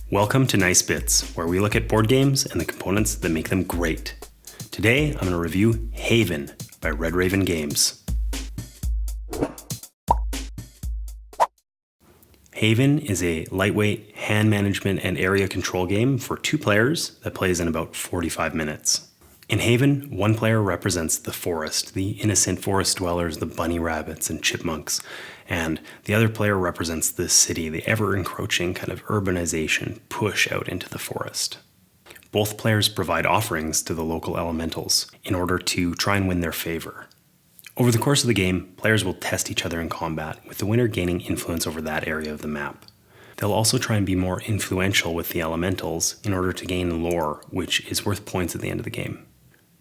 Welcome to Nice Bits, where we look at board games and the components that make them great. Today, I'm going to review Haven by Red Raven Games. Haven is a lightweight hand management and area control game for 2 players that plays in about 45 minutes. In Haven, one player represents the forest, the innocent forest dwellers, the bunny rabbits and chipmunks, and the other player represents the city, the ever-encroaching kind of urbanization push out into the forest. Both players provide offerings to the local elementals in order to try and win their favor. Over the course of the game, players will test each other in combat, with the winner gaining influence over that area of the map. They'll also try and be more influential with the elementals in order to gain lore, which is worth points at the end of the game.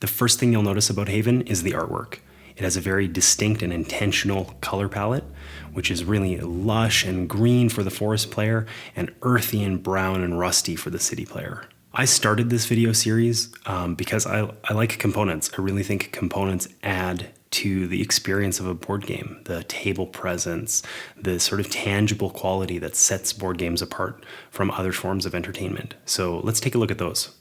The first thing you'll notice about Haven is the artwork. It has a very distinct and intentional color palette, which is really lush and green for the forest player and earthy and brown and rusty for the city player. I started this video series because I like components. I really think components add to the experience of a board game, the table presence, the sort of tangible quality that sets board games apart from other forms of entertainment. So let's take a look at those.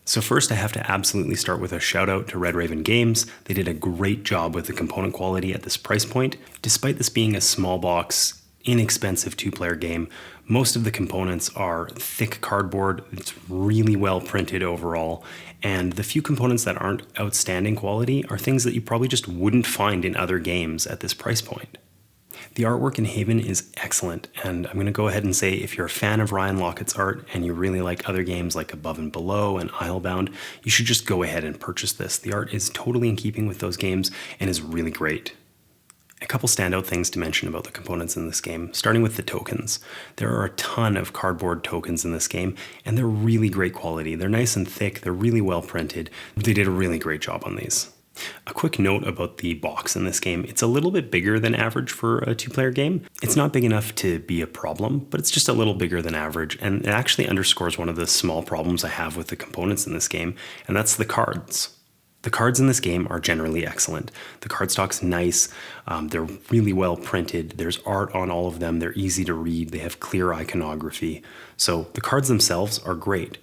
So first, I have to absolutely start with a shout out to Red Raven Games. They did a great job with the component quality at this price point. Despite this being a small box, inexpensive 2-player game, most of the components are thick cardboard. It's really well printed overall. And the few components that aren't outstanding quality are things that you probably just wouldn't find in other games at this price point. The artwork in Haven is excellent, and I'm going to go ahead and say if you're a fan of Ryan Laukatt's art and you really like other games like Above and Below and Islebound, you should just go ahead and purchase this. The art is totally in keeping with those games and is really great. A couple standout things to mention about the components in this game, starting with the tokens. There are a ton of cardboard tokens in this game, and they're really great quality. They're nice and thick, they're really well printed. They did a really great job on these. A quick note about the box in this game. It's a little bit bigger than average for a 2-player game. It's not big enough to be a problem, but it's just a little bigger than average, and it actually underscores one of the small problems I have with the components in this game, and that's the cards. The cards in this game are generally excellent. The cardstock's nice, they're really well printed, there's art on all of them, they're easy to read, they have clear iconography. So the cards themselves are great.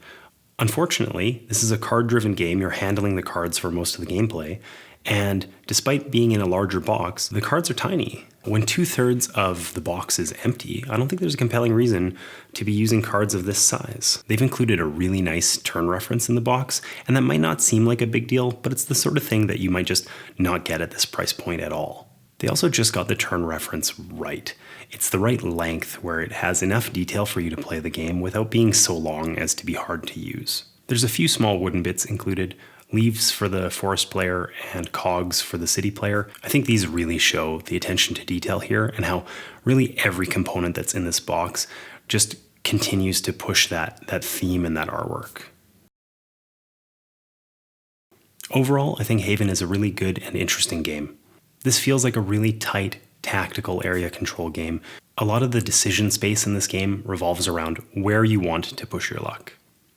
Unfortunately, this is a card-driven game. You're handling the cards for most of the gameplay, and despite being in a larger box, the cards are tiny. When 2/3 of the box is empty, I don't think there's a compelling reason to be using cards of this size. They've included a really nice turn reference in the box, and that might not seem like a big deal, but it's the sort of thing that you might just not get at this price point at all. They also just got the turn reference right. It's the right length where it has enough detail for you to play the game without being so long as to be hard to use. There's a few small wooden bits included, leaves for the forest player and cogs for the city player. I think these really show the attention to detail here and how really every component that's in this box just continues to push that theme and that artwork. Overall, I think Haven is a really good and interesting game. This feels like a really tight, tactical area control game. A lot of the decision space in this game revolves around where you want to push your luck.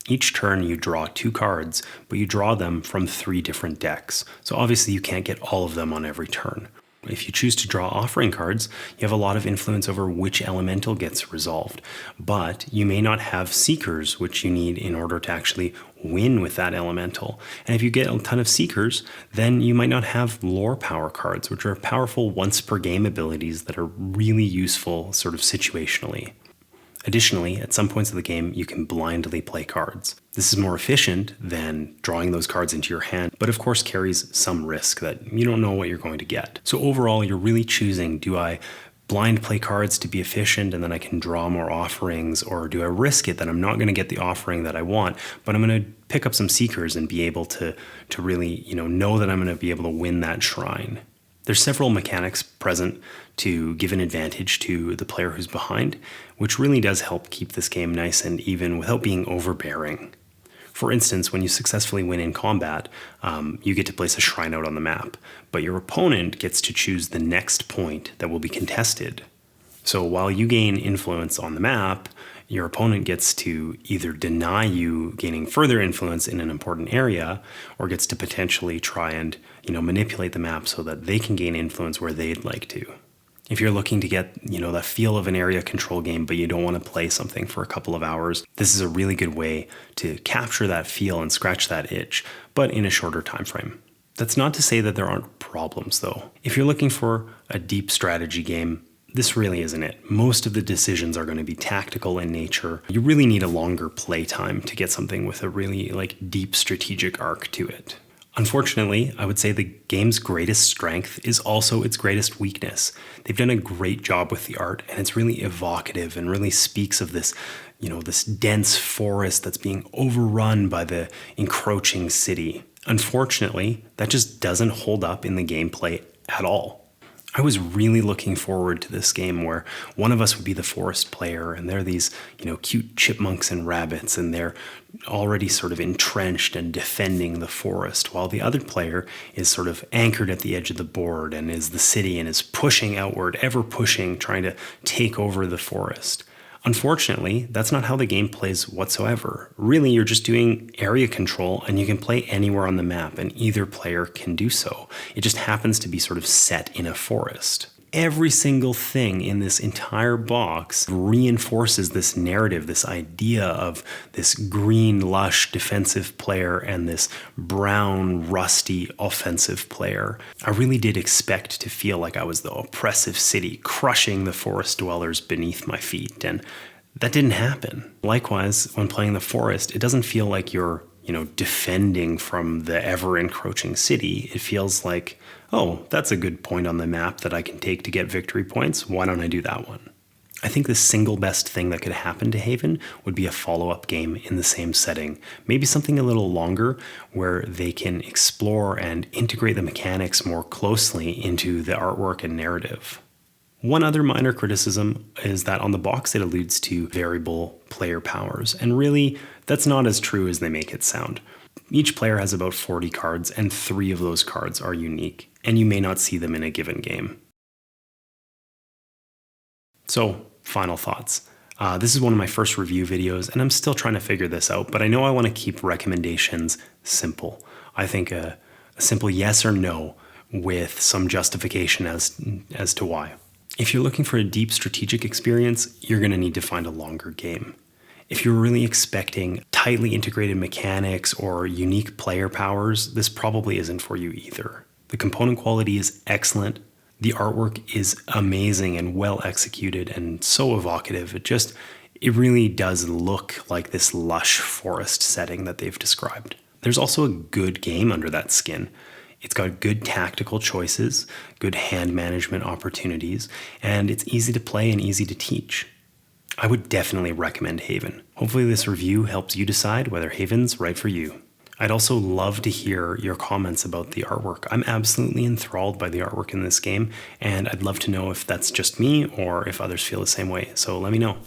Each turn you draw 2 cards, but you draw them from 3 different decks. So obviously you can't get all of them on every turn. If you choose to draw offering cards, you have a lot of influence over which elemental gets resolved, but you may not have seekers, which you need in order to actually win with that elemental. And if you get a ton of seekers, then you might not have lore power cards, which are powerful once per game abilities that are really useful sort of situationally. Additionally, at some points of the game, you can blindly play cards. This is more efficient than drawing those cards into your hand, but of course carries some risk that you don't know what you're going to get. So overall, you're really choosing, do I blind play cards to be efficient and then I can draw more offerings, or do I risk it that I'm not going to get the offering that I want, but I'm going to pick up some seekers and be able to really, know that I'm going to be able to win that shrine. There's several mechanics present to give an advantage to the player who's behind, which really does help keep this game nice and even without being overbearing. For instance, when you successfully win in combat, you get to place a shrine out on the map, but your opponent gets to choose the next point that will be contested. So while you gain influence on the map, your opponent gets to either deny you gaining further influence in an important area, or gets to potentially try and manipulate the map so that they can gain influence where they'd like to. If you're looking to get, the feel of an area control game, but you don't want to play something for a couple of hours, this is a really good way to capture that feel and scratch that itch, but in a shorter time frame. That's not to say that there aren't problems, though. If you're looking for a deep strategy game, this really isn't it. Most of the decisions are going to be tactical in nature. You really need a longer play time to get something with a really deep strategic arc to it. Unfortunately, I would say the game's greatest strength is also its greatest weakness. They've done a great job with the art, and it's really evocative and really speaks of this, this dense forest that's being overrun by the encroaching city. Unfortunately, that just doesn't hold up in the gameplay at all. I was really looking forward to this game where one of us would be the forest player, and they're these, cute chipmunks and rabbits, and they're already sort of entrenched and defending the forest, while the other player is sort of anchored at the edge of the board and is the city and is pushing outward, ever pushing, trying to take over the forest. Unfortunately, that's not how the game plays whatsoever. Really, you're just doing area control, and you can play anywhere on the map, and either player can do so. It just happens to be sort of set in a forest. Every single thing in this entire box reinforces this narrative, this idea of this green, lush defensive player and this brown, rusty offensive player. I really did expect to feel like I was the oppressive city crushing the forest dwellers beneath my feet, and that didn't happen. Likewise, when playing the forest, it doesn't feel like you're defending from the ever-encroaching city. It feels like, oh, that's a good point on the map that I can take to get victory points. Why don't I do that one? I think the single best thing that could happen to Haven would be a follow-up game in the same setting. Maybe something a little longer where they can explore and integrate the mechanics more closely into the artwork and narrative. One other minor criticism is that on the box it alludes to variable player powers, and really, that's not as true as they make it sound. Each player has about 40 cards, and 3 of those cards are unique, and you may not see them in a given game. So, final thoughts. This is one of my first review videos, and I'm still trying to figure this out, but I know I want to keep recommendations simple. I think a simple yes or no with some justification as to why. If you're looking for a deep strategic experience, you're going to need to find a longer game. If you're really expecting tightly integrated mechanics or unique player powers, this probably isn't for you either. The component quality is excellent. The artwork is amazing and well executed and so evocative. It really does look like this lush forest setting that they've described. There's also a good game under that skin. It's got good tactical choices, good hand management opportunities, and it's easy to play and easy to teach. I would definitely recommend Haven. Hopefully this review helps you decide whether Haven's right for you. I'd also love to hear your comments about the artwork. I'm absolutely enthralled by the artwork in this game, and I'd love to know if that's just me or if others feel the same way, so let me know.